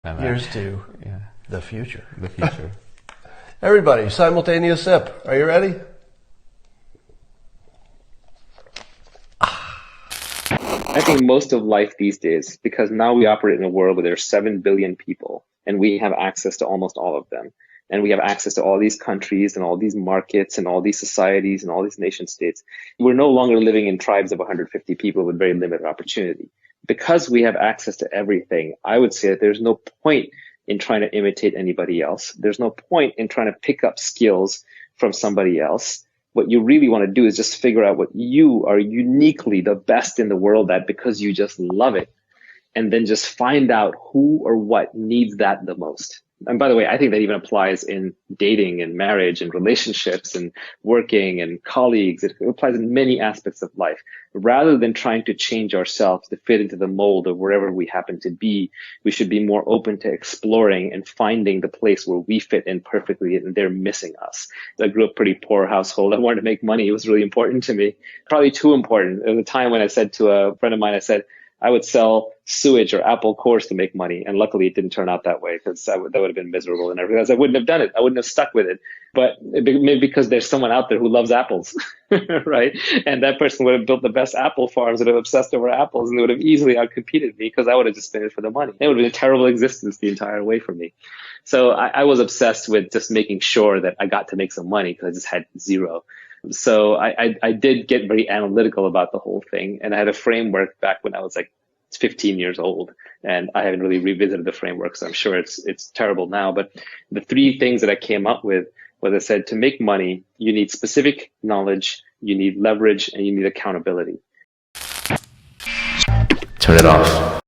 Here's to Yeah, the future. the future. Everybody, simultaneous sip. Are you ready? I think most of life these days, because now we operate in a world where there's 7 billion people and we have access to almost all of them. And we have access to all these countries and all these markets and all these societies and all these nation states. We're no longer living in tribes of 150 people with very limited opportunity. Because we have access to everything, I would say that there's no point in trying to imitate anybody else. There's no point in trying to pick up skills from somebody else. What you really want to do is just figure out what you are uniquely the best in the world at because you just love it. And then just find out who or what needs that the most. And by the way, I think that even applies in dating and marriage and relationships and working and colleagues. It applies in many aspects of life. Rather than trying to change ourselves to fit into the mold of wherever we happen to be, we should be more open to exploring and finding the place where we fit in perfectly and they're missing us. I grew up pretty poor household. I wanted to make money. It was really important to me, probably too important. There was a time when I said to a friend of mine, I said, I would sell sewage or apple cores to make money. And luckily it didn't turn out that way because that would have been miserable and everything else. I wouldn't have done it. I wouldn't have stuck with it. But maybe because there's someone out there who loves apples, right? And that person would have built the best apple farms, would have obsessed over apples, and they would have easily outcompeted me because I would have just been it for the money. It would have been a terrible existence the entire way for me. So I was obsessed with just making sure that I got to make some money because I just had zero. So I did get very analytical about the whole thing. And I had a framework back when I was like 15 years old. And I haven't really revisited the framework, so I'm sure it's terrible now. But the three things that I came up with was I said, to make money, you need specific knowledge, you need leverage, and you need accountability. Turn it off.